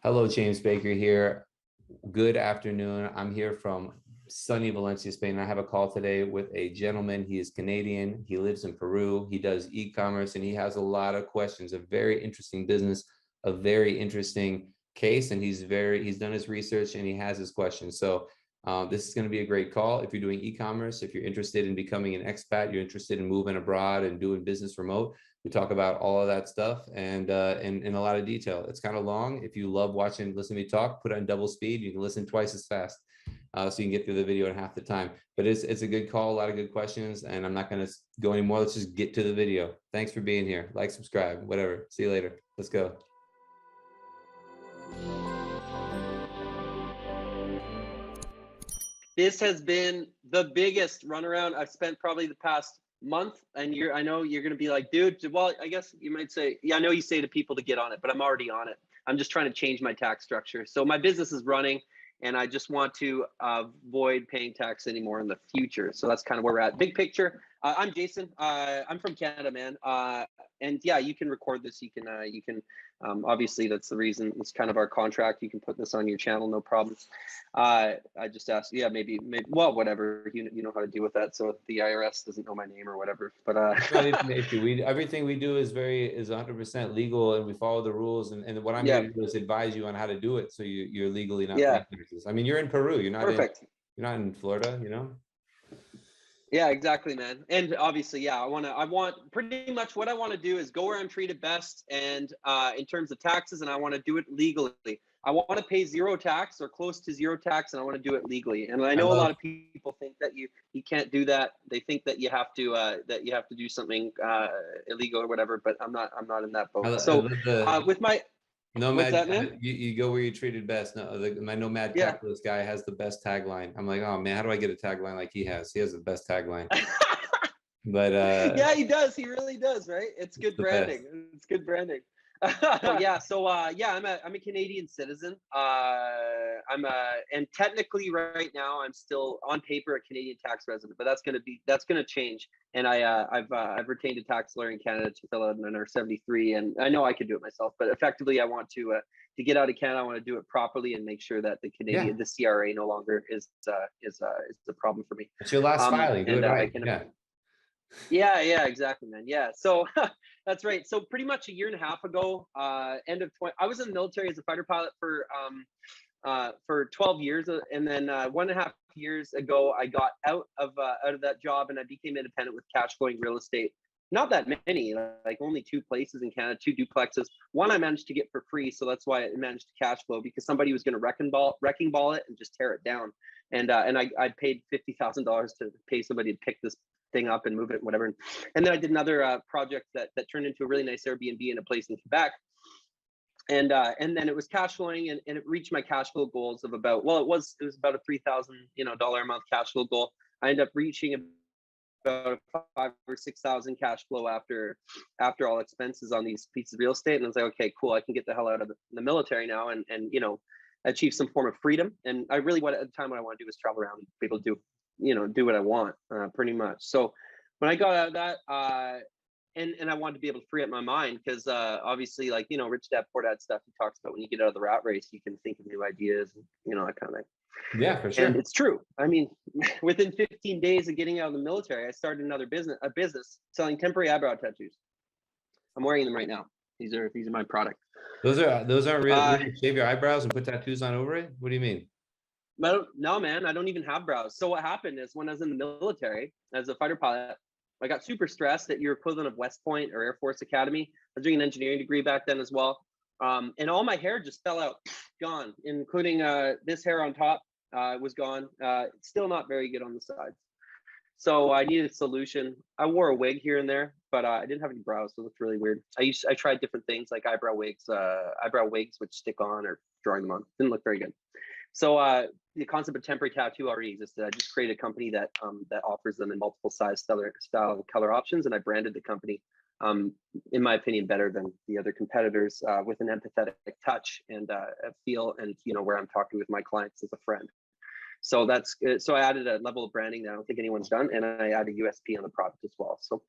Hello, James Baker here. Good afternoon. I'm here from sunny Valencia, Spain. I have a call today with a gentleman. He is Canadian. He lives in Peru. He does e-commerce and he has a lot of questions. A very interesting business, a very interesting case, and he's done his research and he has his questions. So this is going to be a great call. If you're doing e-commerce, if you're interested in becoming an expat, you're interested in moving abroad and doing business remote, we talk about all of that stuff and in a lot of detail. It's kind of long. If you love listen to me talk, put on double speed. You can listen twice as fast, so you can get through the video in half the time. But it's a good call, a lot of good questions, and I'm not going to go anymore. Let's just get to the video. Thanks for being here. Like, subscribe, whatever. See you later. Let's go. This has been the biggest runaround I've spent probably the past month and year. I know you're going to be like, dude, well, I guess you might say, yeah, I know you say to people to get on it, but I'm already on it. I'm just trying to change my tax structure. So my business is running and I just want to avoid paying tax anymore in the future. So that's kind of where we're at. Big picture. I'm Jason. I'm from Canada, man. And yeah, you can record this. You can obviously that's the reason. It's kind of our contract. You can put this on your channel, no problems. I just asked, yeah, maybe, well, whatever, you know how to deal with that. So the IRS doesn't know my name or whatever, but not even an issue. Everything we do is 100% legal and we follow the rules. And what I'm here to do is advise you on how to do it. So you're legally not paying taxes. I mean, you're in Peru, you're not in Florida, you know? Yeah, exactly, man. And obviously, yeah, I want pretty much what I want to do is go where I'm treated best. And in terms of taxes, and I want to do it legally. I want to pay zero tax or close to zero tax, and I want to do it legally. And I know a lot of people think that you can't do that. They think that you have to do something illegal or whatever. But I'm not in that boat. So with my Nomad, what's that, man? You go where you're treated best. No, my Nomad Capitalist guy has the best tagline. I'm like, oh man, how do I get a tagline like he has? He has the best tagline. But yeah, he does. He really does, right? It's good branding. It's good branding. Yeah, I'm a Canadian citizen. And technically right now I'm still on paper a Canadian tax resident, but that's gonna change. And I've retained a tax lawyer in Canada to fill out an NR-73, and I know I could do it myself, but effectively I want to get out of Canada. I want to do it properly and make sure that the CRA no longer is a problem for me. It's your last filing. Do it right. Yeah, exactly, man. Yeah, so that's right. So pretty much a year and a half ago, I was in the military as a fighter pilot for 12 years, and then 1.5 years ago, I got out of that job and I became independent with cash flowing real estate. Not that many, like only 2 places in Canada, 2 duplexes. One I managed to get for free, so that's why it managed to cash flow, because somebody was going to wrecking ball it and just tear it down. And I paid $50,000 to pay somebody to pick this thing up and move it, whatever. And then I did another project that turned into a really nice Airbnb in a place in Quebec. And then it was cash flowing, and it reached my cash flow goals of about, well, it was about a $3,000 a month cash flow goal. I ended up reaching about 5,000 or 6,000 cash flow after all expenses on these pieces of real estate. And I was like, okay, cool, I can get the hell out of the military now and achieve some form of freedom. And I really at the time what I want to do is travel around and be able to do what I want, pretty much. So when I got out of that, and I wanted to be able to free up my mind, because obviously, like, rich dad, poor dad stuff he talks about, when you get out of the rat race, you can think of new ideas, and that kind of thing. Yeah, for sure. And it's true. I mean, within 15 days of getting out of the military, I started a business selling temporary eyebrow tattoos. I'm wearing them right now. These are my product. Those aren't real. You shave your eyebrows and put tattoos on over it? What do you mean? No, man, I don't even have brows. So what happened is, when I was in the military as a fighter pilot, I got super stressed at your equivalent of West Point or Air Force Academy. I was doing an engineering degree back then as well. And all my hair just fell out, gone, including this hair on top was gone. It's still not very good on the sides. So I needed a solution. I wore a wig here and there, but I didn't have any brows, so it looked really weird. I tried different things like eyebrow wigs which stick on, or drawing them on. Didn't look very good. So the concept of temporary tattoo already existed. I just created a company that offers them in multiple size, style, color options, and I branded the company, in my opinion, better than the other competitors, with an empathetic touch and a feel, and where I'm talking with my clients as a friend. So I added a level of branding that I don't think anyone's done, and I added USP on the product as well. So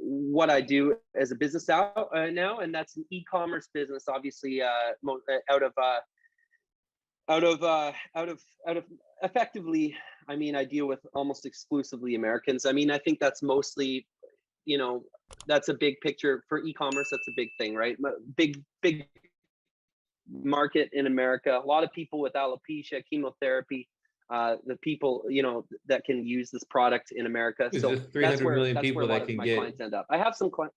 what I do as a business out now, and that's an e-commerce business, obviously, out of effectively, I mean, I deal with almost exclusively Americans. I mean, I think that's mostly, you know, that's a big picture for e-commerce. That's a big thing, right? Big market in America. A lot of people with alopecia, chemotherapy, the people, you know, that can use this product in America. There's So just 300 million that's where people a lot that of can my get. clients end up. I have some clients.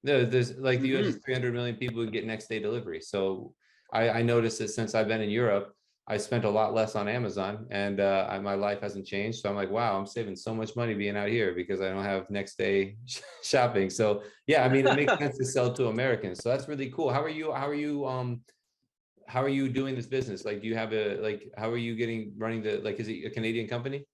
No, there's like the US Hmm. is 300 million people who get next day delivery. So I noticed that since I've been in Europe, I spent a lot less on Amazon, and my life hasn't changed. So I'm like, wow, I'm saving so much money being out here because I don't have next day shopping. So yeah, I mean, it makes sense to sell to Americans. So that's really cool. How are you doing this business? Like, do you have how are you running is it a Canadian company?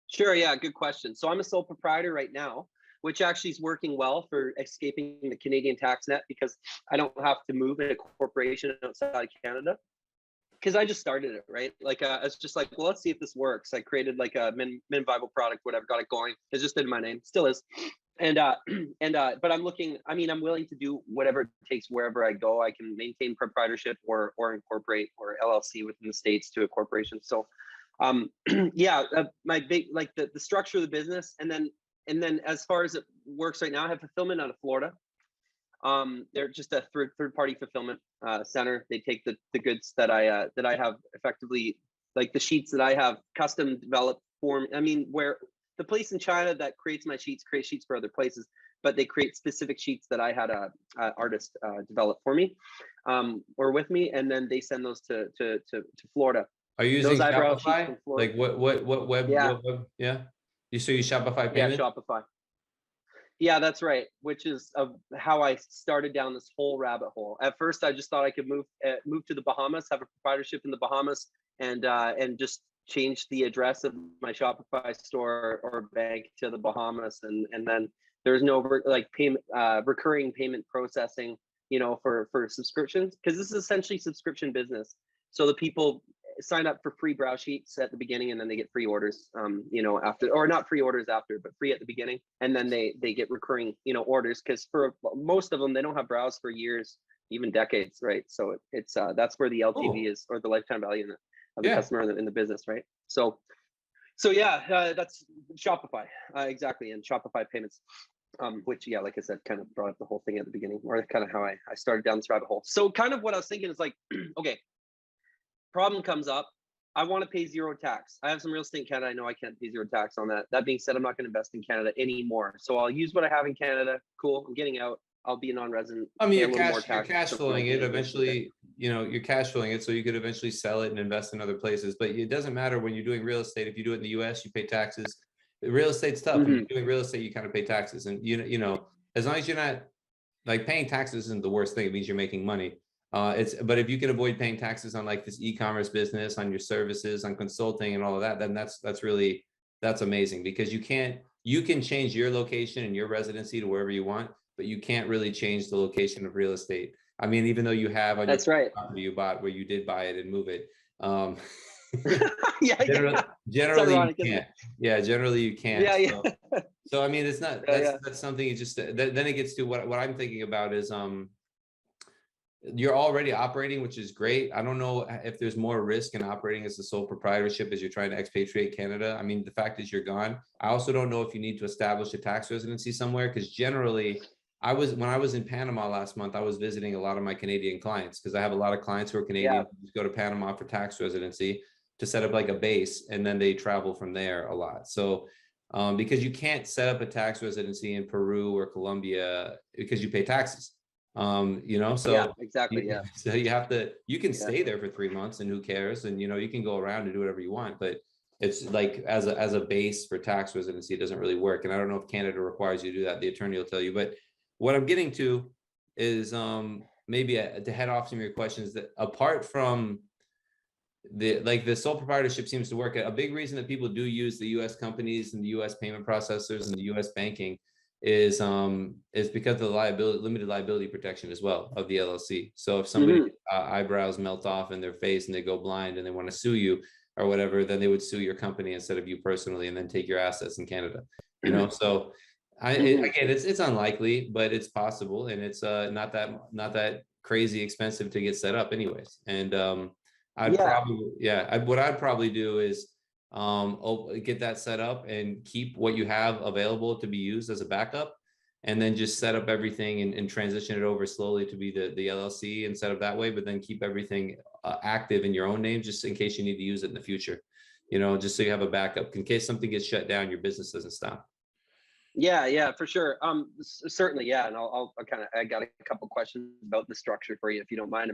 Sure. Yeah. Good question. So I'm a sole proprietor right now, which actually is working well for escaping the Canadian tax net because I don't have to move a corporation outside of Canada. Because I just started it, right? Like, I was just like, well, let's see if this works. I created like a min viable product, whatever, got it going. It's just in my name, still is. And but I'm looking. I mean, I'm willing to do whatever it takes wherever I go. I can maintain proprietorship or incorporate or LLC within the states to a corporation. So, yeah, my big like the structure of the business, and then as far as it works right now, I have fulfillment out of Florida. They're just a third party fulfillment center. They take the goods that I have effectively, like the sheets that I have custom developed for me. I mean, where the place in China that creates my sheets creates sheets for other places, but they create specific sheets that I had a artist develop for me, or with me, and then they send those to Florida. Are you Those using eyebrow sheets Shopify? from Florida. Like Yeah, what web? Yeah. So you use Shopify yeah, payment? Shopify. Yeah, that's right. Which is how I started down this whole rabbit hole. At first, I just thought I could move to the Bahamas, have a proprietorship in the Bahamas, and just change the address of my Shopify store or bank to the Bahamas, and then there's no payment recurring payment processing, you know, for subscriptions, because this is essentially subscription business. So the people sign up for free brow sheets at the beginning, and then they get free orders, you know, after, or not free orders after, but free at the beginning, and then they get recurring, you know, orders, because for most of them they don't have brows for years, even decades, right? So it's that's where the LTV Oh, is, or the lifetime value of the yeah. customer in the business, right? So yeah, that's Shopify, exactly, and Shopify payments, which, yeah, like I said, kind of brought up the whole thing at the beginning, or kind of how I started down this rabbit hole. So kind of what I was thinking is like, okay, problem comes up. I want to pay zero tax. I have some real estate in Canada. I know I can't pay zero tax on that. That being said, I'm not going to invest in Canada anymore. So I'll use what I have in Canada. Cool. I'm getting out. I'll be a non-resident. I mean, Pay a little more you're tax. cash flowing it eventually, you know, you're cash flowing it, so you could eventually sell it and invest in other places. But it doesn't matter when you're doing real estate. If you do it in the US, you pay taxes. Real estate's tough. When Mm-hmm. you're doing real estate, you kind of pay taxes. And you know, as long as you're not, like, paying taxes isn't the worst thing. It means you're making money. But if you can avoid paying taxes on like this e-commerce business, on your services, on consulting and all of that, then that's amazing, because you can change your location and your residency to wherever you want, but you can't really change the location of real estate. I mean, even though you have on your That's right. property you bought where you did buy it and move it. Yeah, yeah. Generally ironic, you can't. Yeah, generally you can't. Yeah, yeah. So I mean, it's not, Yeah. that's something you just, then it gets to what I'm thinking about is, you're already operating, which is great. I don't know if there's more risk in operating as a sole proprietorship as you're trying to expatriate Canada. I mean, the fact is you're gone. I also don't know if you need to establish a tax residency somewhere, because generally, when I was in Panama last month, I was visiting a lot of my Canadian clients, because I have a lot of clients who are Canadian who just go to Panama for tax residency to set up like a base, and then they travel from there a lot. So because you can't set up a tax residency in Peru or Colombia because you pay taxes. You know, so Yeah, exactly. Yeah. so you can stay there for 3 months and who cares, and you know, you can go around and do whatever you want, but it's like as a base for tax residency, it doesn't really work. And I don't know if Canada requires you to do that. The attorney will tell you. But what I'm getting to is maybe to head off some of your questions, that apart from the sole proprietorship seems to work. A big reason that people do use the US companies and the US payment processors and the US banking is because of the limited liability protection as well of the LLC. So if somebody eyebrows melt off in their face and they go blind and they want to sue you or whatever, then they would sue your company instead of you personally, and then take your assets in Canada. So again, it's unlikely, but it's possible, and it's not that crazy expensive to get set up anyways. And what I'd probably do is get that set up and keep what you have available to be used as a backup, and then just set up everything and transition it over slowly to be the LLC and set up that way, but then keep everything active in your own name just in case you need to use it in the future, just so you have a backup in case something gets shut down, your business doesn't stop. Yeah, for sure. Certainly, yeah. And I got a couple questions about the structure for you, if you don't mind.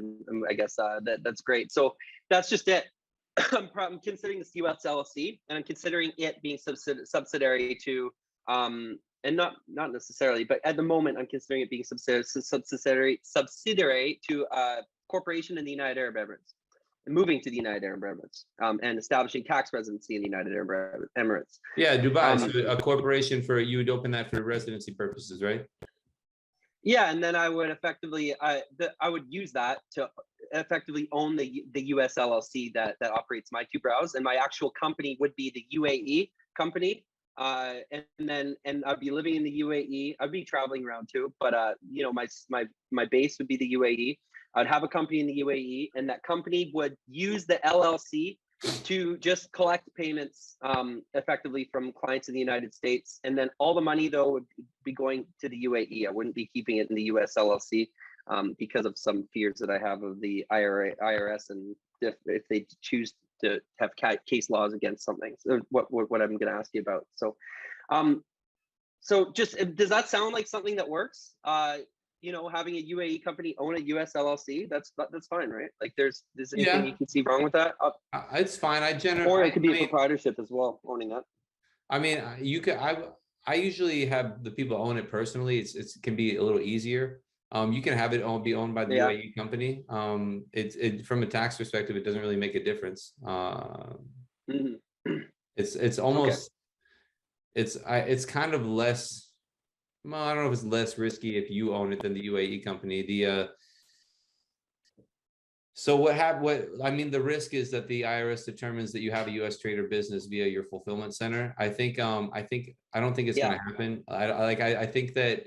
I guess that's great. So that's just it. I'm considering this US LLC, and I'm considering it being subsidiary to, and not necessarily, but at the moment, I'm considering it being subsidiary to a corporation in the United Arab Emirates, moving to the United Arab Emirates, and establishing tax residency in the United Arab Emirates. Yeah, Dubai. So a corporation you would open that for residency purposes, right? Yeah, and then I would effectively, I would use that to effectively own the US LLC that operates my two browsers, and my actual company would be the UAE company. And I'd be living in the UAE. I'd be traveling around too, but my base would be the UAE. I'd have a company in the UAE, and that company would use the LLC to just collect payments effectively from clients in the United States. And then all the money, though, would be going to the UAE. I wouldn't be keeping it in the US LLC because of some fears that I have of the IRS, and if they choose to have case laws against something. So what I'm going to ask you about. So, so just, does that sound like something that works? Having a UAE company own a US LLC, that's fine, right? Like there's anything you can see wrong with that? It's fine. Or it could be a proprietorship as well, owning that. I mean, you could, I usually have the people own it personally. It can be a little easier. You can have it be owned by the UAE company. From a tax perspective, it doesn't really make a difference. It's almost, it's kind of less, well, I don't know if it's less risky if you own it than the UAE company. So the risk is that the IRS determines that you have a US trade or business via your fulfillment center. I don't think it's going to happen. I think that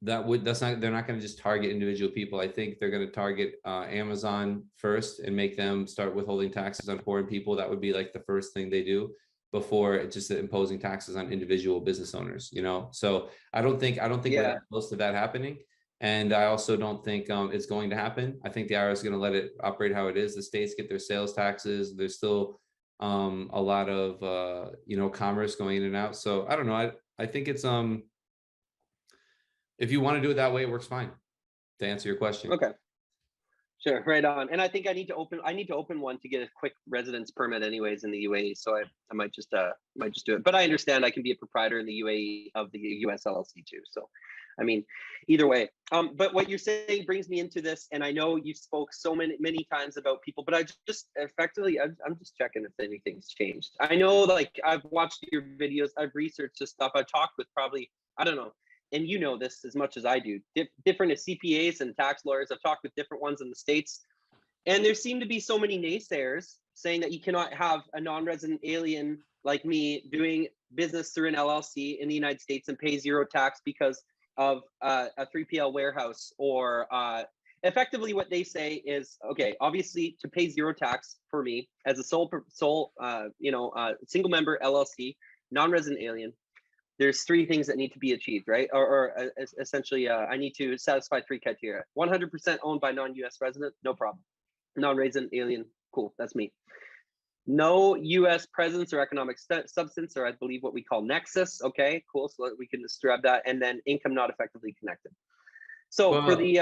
they're not going to just target individual people. I think they're going to target Amazon first and make them start withholding taxes on foreign people. That would be like the first thing they do before just imposing taxes on individual business owners, So I don't think we're that close to that happening. And I also don't think it's going to happen. I think the IRS is going to let it operate how it is. The states get their sales taxes. There's still a lot of, commerce going in and out. So I don't know. I think it's, if you want to do it that way, it works fine, to answer your question. Okay. Sure, right on. And I think I need to open one to get a quick residence permit anyways in the UAE. So I might just do it. But I understand I can be a proprietor in the UAE of the US LLC too. So I mean, either way. But what you're saying brings me into this, and I know you spoke so many times about people, but I just effectively, I'm just checking if anything's changed. I know, like, I've watched your videos, I've researched this stuff, I've talked with probably, I don't know, and you know this as much as I do, different CPAs and tax lawyers. I've talked with different ones in the States, and there seem to be so many naysayers saying that you cannot have a non-resident alien like me doing business through an LLC in the United States and pay zero tax because of a 3PL warehouse, or effectively what they say is, okay, obviously to pay zero tax for me as a sole single member LLC, non-resident alien, there's three things that need to be achieved, right? Or essentially, I need to satisfy three criteria. 100% owned by non-US resident, no problem. Non-resident alien, cool, that's me. No US presence or economic substance, or I believe what we call nexus. Okay, cool. So we can just grab that. And then income not effectively connected. So for the is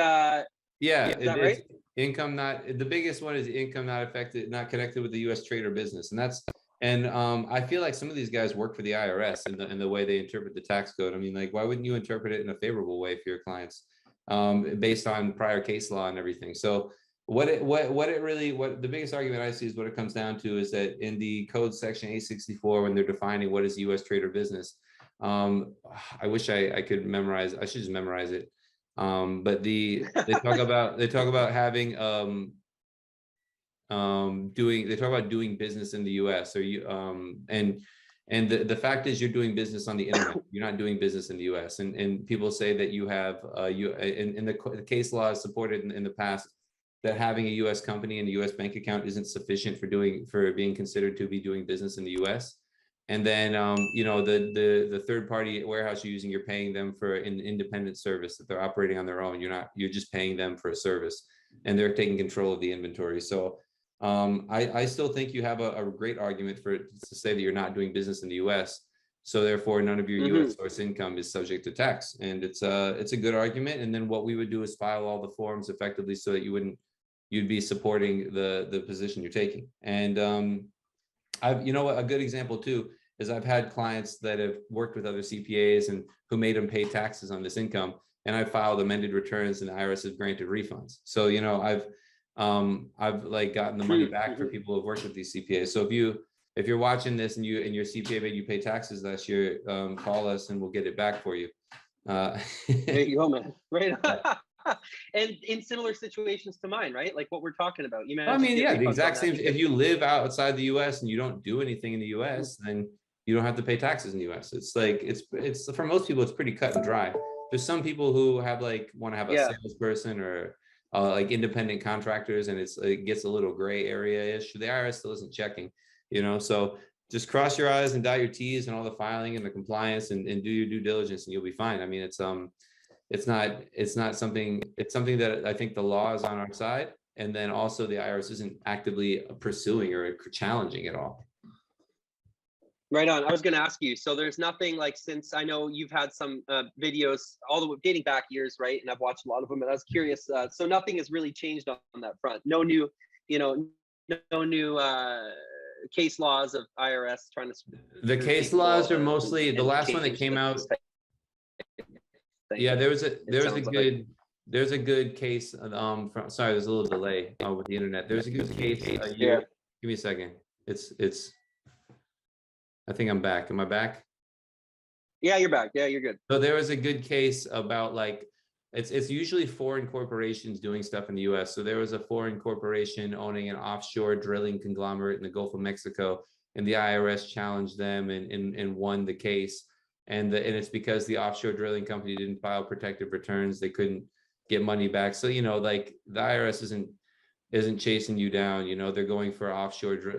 that right? Income not, the biggest one is income not connected with the US trade or business, and I feel like some of these guys work for the IRS in the way they interpret the tax code. I mean, like, why wouldn't you interpret it in a favorable way for your clients, based on prior case law and everything? So the biggest argument I see is what it comes down to is that in the code section 864, when they're defining what is US trade or business, I wish I could memorize. I should just memorize it. But they talk about having doing business in the US, or and And the fact is, you're doing business on the internet. You're not doing business in the U.S. And people say that you have in the case law is supported in the past that having a U.S. company and a U.S. bank account isn't sufficient for being considered to be doing business in the U.S. And then the third party warehouse you're using, you're paying them for an independent service that they're operating on their own. You're just paying them for a service, and they're taking control of the inventory. So I still think you have a great argument to say that you're not doing business in the U.S. So therefore, none of your U.S. source income is subject to tax, and it's a good argument. And then what we would do is file all the forms effectively so that you'd be supporting the position you're taking. And a good example too is I've had clients that have worked with other CPAs and who made them pay taxes on this income, and I filed amended returns and the IRS has granted refunds. So I've like gotten the money back for people who've worked with these CPAs. So if you're watching this and your CPA made you pay taxes last year, call us and we'll get it back for you. There you go, man. Right. And in similar situations to mine, right? Like what we're talking about. The exact same. If you live outside the U.S. and you don't do anything in the U.S., then you don't have to pay taxes in the U.S. It's like it's for most people, it's pretty cut and dry. There's some people who want to have a salesperson or like independent contractors, and it gets a little gray area-ish. The IRS still isn't checking, so just cross your I's and dot your T's and all the filing and the compliance and do your due diligence and you'll be fine. I mean, it's something that I think the law is on our side. And then also the IRS isn't actively pursuing or challenging at all. Right on. I was going to ask you, so there's nothing like, since I know you've had some videos all the way dating back years, right? And I've watched a lot of them, and I was curious. So nothing has really changed on that front. No new, no new case laws of IRS trying to. The case laws are mostly the last one that came out. Yeah, there's a good case. Sorry, there's a little delay with the internet. There's a good case. Give me a second. It's. I think I'm back. Am I back? Yeah, you're back. Yeah, you're good. So there was a good case about it's usually foreign corporations doing stuff in the U.S. So there was a foreign corporation owning an offshore drilling conglomerate in the Gulf of Mexico, and the IRS challenged them and won the case. And it's because the offshore drilling company didn't file protective returns. They couldn't get money back. So, the IRS isn't chasing you down. They're going for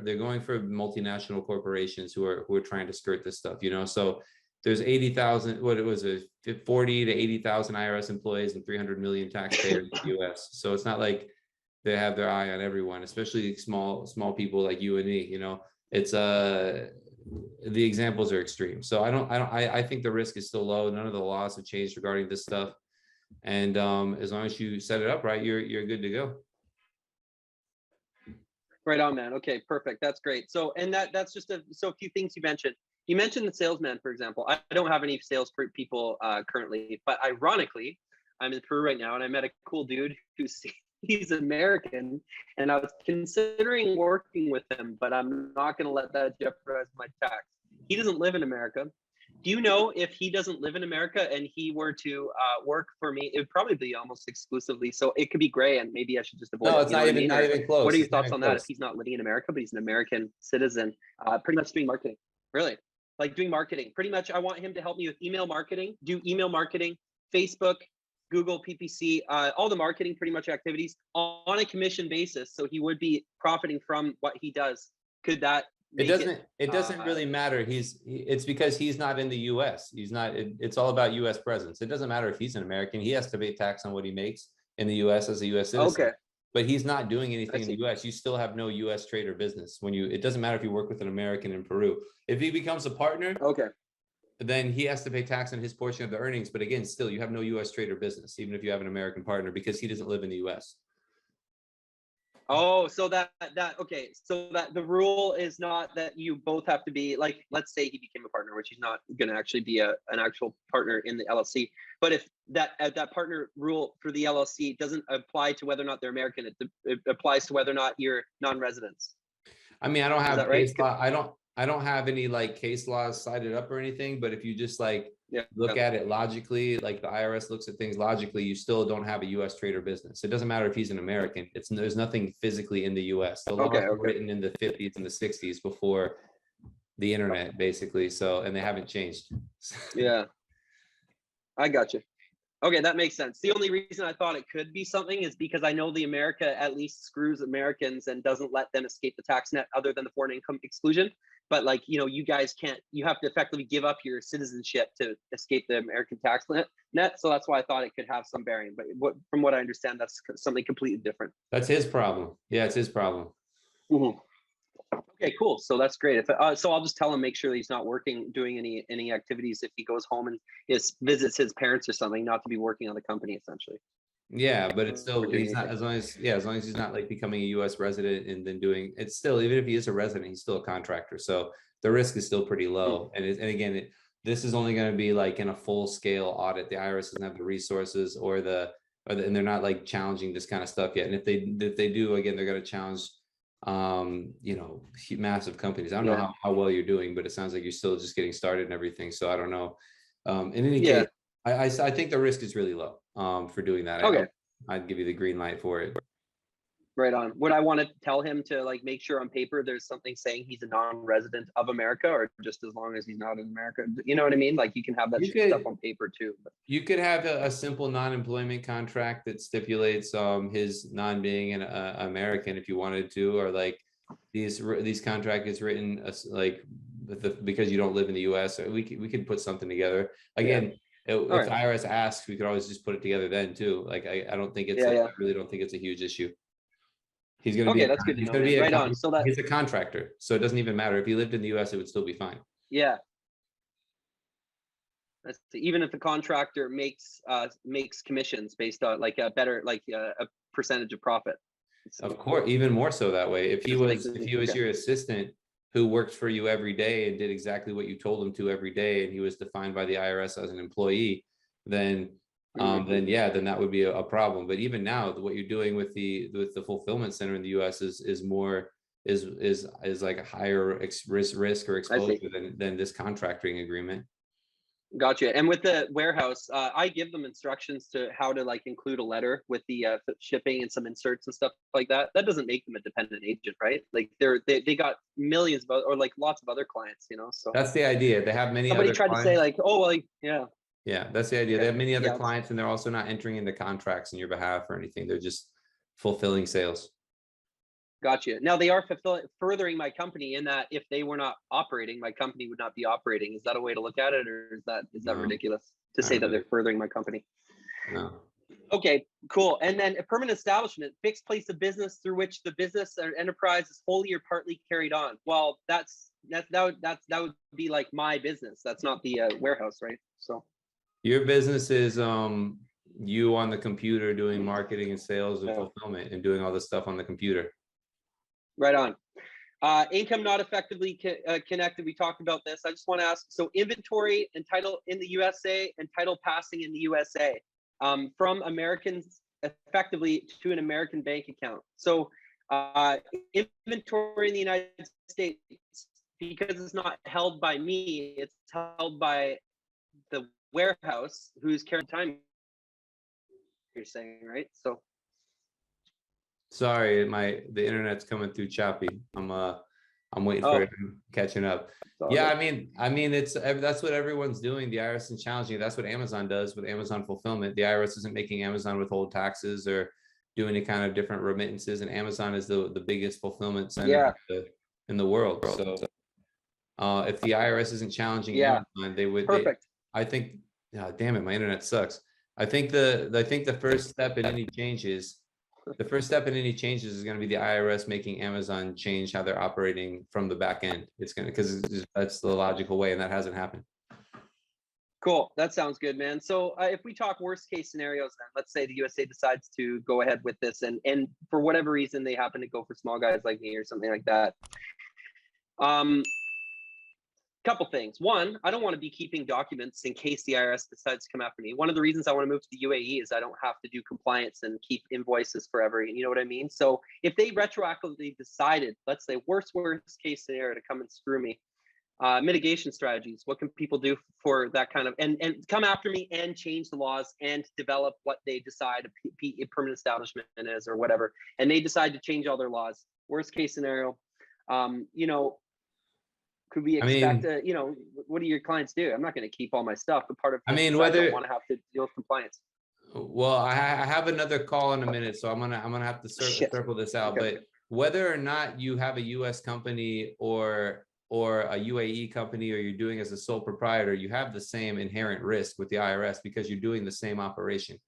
they're going for multinational corporations who are trying to skirt this stuff, So there's 80,000, 40 to 80,000 IRS employees and 300 million taxpayers in the US. So it's not like they have their eye on everyone, especially small people like you and me, It's the examples are extreme. So I think the risk is still low. None of the laws have changed regarding this stuff. And as long as you set it up right, you're good to go. Right on, man. Okay, perfect. That's great. So, and that's just a few things you mentioned. You mentioned the salesman, for example. I don't have any sales people currently, but ironically, I'm in Peru right now, and I met a cool dude he's American, and I was considering working with him, but I'm not going to let that jeopardize my tax. He doesn't live in America. Do you know if he doesn't live in America and he were to work for me, it would probably be almost exclusively. So it could be gray, and maybe I should just avoid it. No, it's not even close. What are your thoughts on that? If he's not living in America, but he's an American citizen, pretty much doing marketing, really like doing marketing. Pretty much, I want him to help me with email marketing, do email marketing, Facebook, Google, PPC, all the marketing pretty much activities on a commission basis. So he would be profiting from what he does. Could that? It doesn't really matter. It's because he's not in the US. It's all about US presence. It doesn't matter if he's an American. He has to pay tax on what he makes in the US as a US citizen. Okay. But he's not doing anything in the US. You still have no US trade or business. It doesn't matter if you work with an American in Peru. If he becomes a partner, okay, then he has to pay tax on his portion of the earnings. But again, still you have no US trade or business, even if you have an American partner, because he doesn't live in the US. Oh, so okay. So that the rule is not that you both have to be like, let's say he became a partner, which he's not going to actually be an actual partner in the LLC. But if that partner rule for the LLC doesn't apply to whether or not they're American, it applies to whether or not you're non-residents. I mean, I don't have case law. I don't have any case laws cited up or anything, but if you just look at it logically, like the IRS looks at things logically, you still don't have a US trade or business. It doesn't matter if he's an American. There's nothing physically in the US. The laws were written in the 50s and the 60s before the internet basically. So, and they haven't changed. Yeah, I got you. Okay, that makes sense. The only reason I thought it could be something is because I know the America at least screws Americans and doesn't let them escape the tax net other than the foreign income exclusion. But like, you know, you guys can't, you have to effectively give up your citizenship to escape the American tax net. So that's why I thought it could have some bearing. But from what I understand, that's something completely different. That's his problem. Yeah, it's his problem. Mm-hmm. Okay, cool. So that's great. If so, I'll just tell him, make sure that he's not working, doing any activities if he goes home and visits his parents or something, not to be working on the company essentially. Yeah, but it's Or still, doing he's not, anything. as long as, yeah, as long as he's not like becoming a US resident and then doing, it's still, even if he is a resident, he's still a contractor. So the risk is still pretty low. And again, this is only going to be like in a full scale audit. The IRS doesn't have the resources and they're not like challenging this kind of stuff yet. And if they do, again, they're going to challenge, you know, massive companies. I don't know how well you're doing, but it sounds like you're still just getting started and everything. So I don't know. In any case, I think the risk is really low for doing that. Okay. I'd give you the green light for it. Right on. Would I want to tell him to like make sure on paper there's something saying he's a non-resident of America, or just as long as he's not in America? You know what I mean? Like you can have that stuff on paper too. But. You could have a simple non-employment contract that stipulates his non-being an American if you wanted to, or like these contract is written like because you don't live in the US. So we could put something together. Again, if the IRS asks, we could always just put it together then too. Like I don't think it's I really don't think it's a huge issue. He's going to be that's good to know. Right on. So he's a contractor, so it doesn't even matter if he lived in the US, it would still be fine. Yeah. That's even if the contractor makes commissions based on like a better a percentage of profit. Of course, even more so that way. If he was your assistant who worked for you every day and did exactly what you told him to every day, and he was defined by the IRS as an employee, then then that would be a problem. But even now, what you're doing with the fulfillment center in the US is more like a higher risk or exposure than this contracting agreement. Gotcha. And with the warehouse, I give them instructions to how to like include a letter with the shipping and some inserts and stuff like that. That doesn't make them a dependent agent, right? Like they got millions of or like lots of other clients, you know. So that's the idea. They have many. Somebody tried clients. To say like, oh well, yeah, that's the idea. They have many other clients, and they're also not entering into contracts on your behalf or anything. They're just fulfilling sales. Gotcha. Now they are furthering my company in that if they were not operating, my company would not be operating. Is that a way to look at it, or is that ridiculous to say that they're furthering my company? No. Okay, cool. And then a permanent establishment, fixed place of business through which the business or enterprise is wholly or partly carried on. Well, that would be like my business. That's not the warehouse, right? So your business is you on the computer doing marketing and sales and fulfillment and doing all this stuff on the computer. Right on. Income not effectively connected. We talked about this. I just want to ask, so inventory and title in the USA and title passing in the USA from Americans effectively to an American bank account. So inventory in the United States, because it's not held by me, it's held by the warehouse who's carrying time. You're saying, right? So. Sorry, the internet's coming through choppy. I'm waiting for it, catching up. Yeah, I mean, that's what everyone's doing. The IRS is challenging. That's what Amazon does with Amazon fulfillment. The IRS isn't making Amazon withhold taxes or do any kind of different remittances, and Amazon is the biggest fulfillment center in the world. So if the IRS isn't challenging Amazon, they would. Perfect. I think. Damn it, my internet sucks. I think the first step in any changes. The first step in any changes is going to be the IRS making Amazon change how they're operating from the back end. It's going to, because that's the logical way, and that hasn't happened. Cool. That sounds good, man. So if we talk worst case scenarios, then let's say the USA decides to go ahead with this, and for whatever reason they happen to go for small guys like me or something like that. Couple things. One, I don't want to be keeping documents in case the IRS decides to come after me. One of the reasons I want to move to the UAE is I don't have to do compliance and keep invoices forever. You know what I mean? So if they retroactively decided, let's say worst case scenario, to come and screw me, mitigation strategies. What can people do for that kind of, and come after me and change the laws and develop what they decide a permanent establishment is or whatever. And they decide to change all their laws. Worst case scenario, could we I expect mean, what do your clients do? I'm not going to keep all my stuff, but part of I this mean, is I don't whether want to have to deal with compliance. Well, I have another call in a minute, so I'm gonna have to Shit. circle this out. Okay. But whether or not you have a U.S. company or a UAE company, or you're doing as a sole proprietor, you have the same inherent risk with the IRS because you're doing the same operation.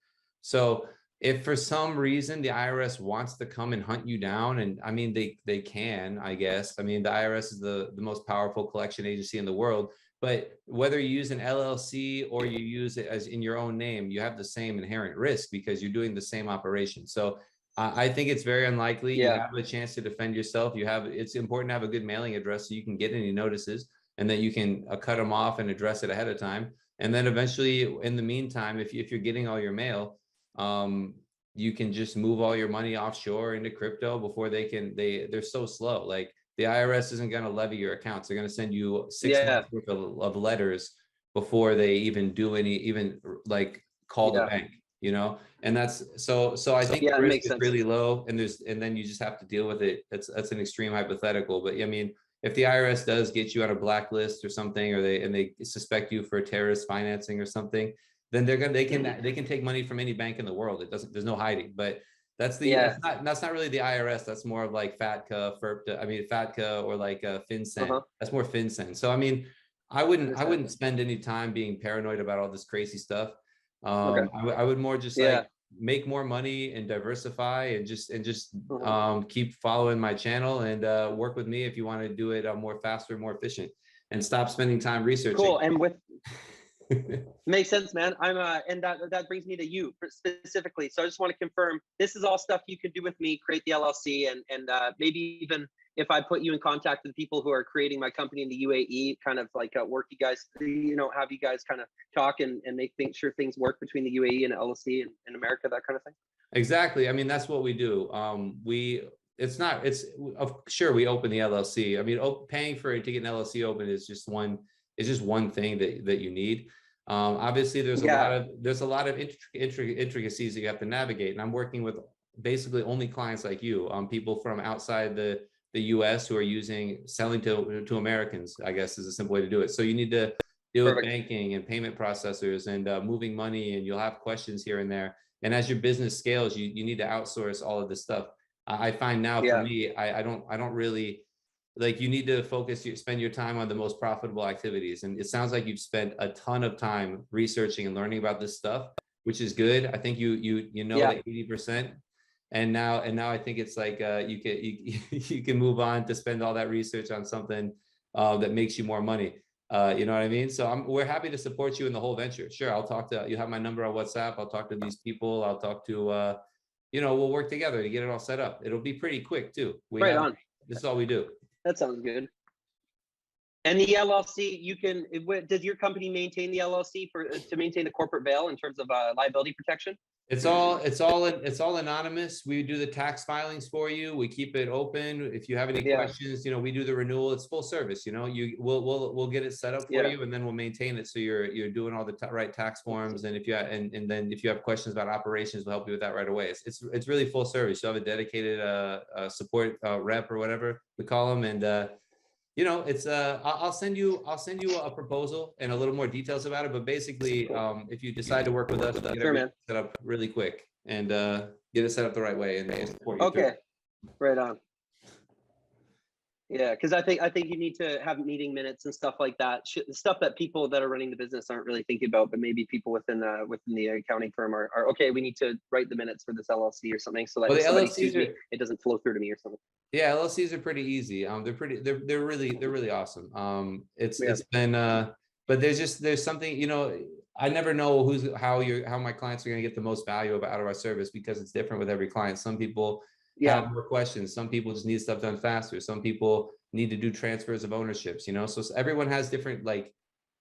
So if for some reason the IRS wants to come and hunt you down, and I mean they can, I guess. I mean the IRS is the most powerful collection agency in the world. But whether you use an LLC or you use it as in your own name, you have the same inherent risk because you're doing the same operation. So I think it's very unlikely you Yeah. have a chance to defend yourself. It's important to have a good mailing address so you can get any notices and that you can cut them off and address it ahead of time. And then eventually, in the meantime, if you're getting all your mail, you can just move all your money offshore into crypto before they're so slow. Like the IRS isn't going to levy your accounts. They're going to send you 6 months Yeah. worth of letters before they even do even like call the Yeah. bank, and that's so I think Yeah. the It risk makes is sense. really low, and then you just have to deal with it. That's an extreme hypothetical, but I mean, if the IRS does get you on a blacklist or something, or they suspect you for terrorist financing or something, then they can take money from any bank in the world. There's no hiding. But Yeah. that's not really the IRS. That's more of like FATCA, FERPTA. I mean FATCA, or like FinCEN. Uh-huh. That's more FinCEN. So I mean, I wouldn't spend any time being paranoid about all this crazy stuff. Okay. I would more just Yeah. like make more money and diversify and just Uh-huh. keep following my channel and work with me if you want to do it more faster, more efficient, and stop spending time researching. Cool. And makes sense, man. And that brings me to you specifically. So I just want to confirm this is all stuff you could do with me, create the LLC, and maybe even if I put you in contact with the people who are creating my company in the UAE, kind of like work you guys, have you guys kind of talk and make sure things work between the UAE and LLC and America, that kind of thing. Exactly. I mean, that's what we do. Sure, we open the LLC. I mean, paying for it to get an LLC open is just one thing that you need. Obviously, there's a lot of intricacies that you have to navigate, and I'm working with basically only clients like you, people from outside the U.S. who are selling to Americans, I guess is a simple way to do it. So you need to deal with banking and payment processors and moving money, and you'll have questions here and there. And as your business scales, you need to outsource all of this stuff. I find now for me, I don't really like, you need to spend your time on the most profitable activities. And it sounds like you've spent a ton of time researching and learning about this stuff, which is good. I think you know that 80%. And now I think it's like you can move on to spend all that research on something that makes you more money. You know what I mean? So we're happy to support you in the whole venture. Sure, you have my number on WhatsApp. I'll talk to these people. I'll talk to we'll work together to get it all set up. It'll be pretty quick too. This is all we do. That sounds good. And the LLC, does your company maintain the LLC to maintain the corporate veil in terms of liability protection? It's all anonymous. We do the tax filings for you. We keep it open. If you have any questions, we do the renewal. It's full service. We'll get it set up for you, and then we'll maintain it so you're doing all the right tax forms. And if you have questions about operations, we'll help you with that right away. It's really full service. You have a dedicated support rep or whatever we call them, and I'll send you a proposal and a little more details about it. But basically, if you decide to work with us, we'll get it set up really quick and get it set up the right way and support you. Okay, right on. Yeah, because I think you need to have meeting minutes and stuff like that. Stuff that people that are running the business aren't really thinking about, but maybe people within the accounting firm are okay. We need to write the minutes for this LLC or something, so that if somebody sees me, it doesn't flow through to me or something. Yeah, LLCs are pretty easy. They're really awesome. It's been but there's something, I never know how my clients are going to get the most value out of our service, because it's different with every client. Some people have more questions. Some people just need stuff done faster. Some people need to do transfers of ownerships, so everyone has different,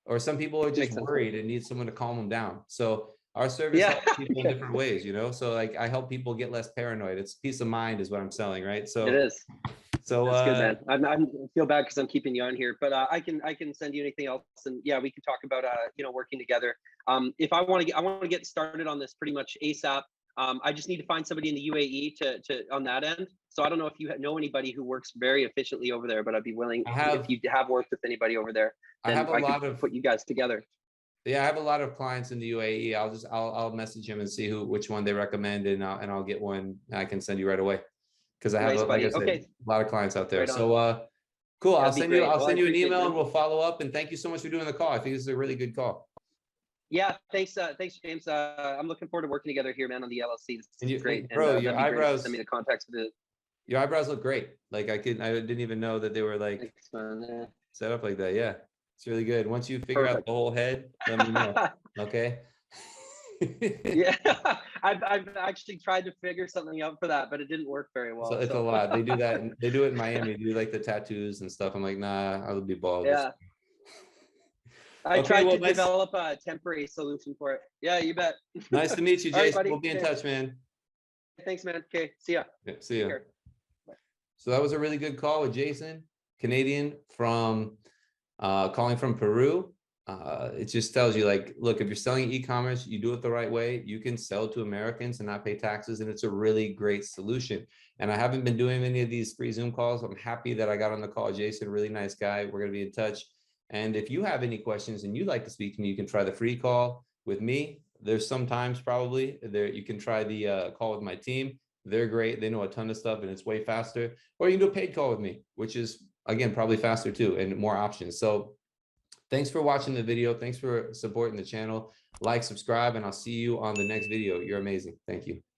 or some people are just worried and need someone to calm them down. So our service helps people in different ways, so like I help people get less paranoid. It's peace of mind is what I'm selling, right? So it is. So that's good, man. I feel bad because I'm keeping you on here, but I can send you anything else, and we can talk about working together. If I want to get started on this pretty much ASAP. I just need to find somebody in the UAE to on that end. So I don't know if you know anybody who works very efficiently over there, but I'd be willing, I if have you have worked with anybody over there, I then have a I could lot of put you guys together. yeah, I have a lot of clients in the UAE. I'll message him and see which one they recommend, and I'll get one I can send you right away, because I have Nice, like I buddy. said, Okay, a lot of clients out there. right on. So cool. That'd be great. I'll Well, I send you an appreciate it, email and man. we'll follow up. And thank you so much for doing the call. I think this is a really good call. Yeah, thanks, James. I'm looking forward to working together here, man, on the LLC. This And is great, and bro, that'd be great if you send me the contacts for the. your eyebrows look great. Like I didn't even know that they were like Thanks, man. Yeah. set up like that. Yeah, it's really good. Once you figure out Perfect. the whole head, let me know. Okay. Yeah, I've actually tried to figure something out for that, but it didn't work very So well. it's a So lot. They do that. They do it in Miami. They do like the tattoos and stuff. I'm like, nah, I'll be bald. yeah, I Okay, tried well, to nice. develop a temporary solution for it. Yeah, you bet. Nice to meet you, All right, Jason. buddy. We'll be in Okay. touch, man. Thanks, man. Okay, see ya. Yeah, see Take ya. care. So that was a really good call with Jason, Canadian from calling from Peru. It just tells you, like, look, if you're selling e-commerce, you do it the right way, you can sell to Americans and not pay taxes, and it's a really great solution. And I haven't been doing any of these free Zoom calls. I'm happy that I got on the call. Jason, really nice guy. We're going to be in touch. And if you have any questions and you'd like to speak to me, you can try the free call with me. There's sometimes probably there you can try the call with my team. They're great. They know a ton of stuff and it's way faster. Or you can do a paid call with me, which is, again, probably faster too and more options. So thanks for watching the video. Thanks for supporting the channel. Like, subscribe, and I'll see you on the next video. You're amazing. Thank you.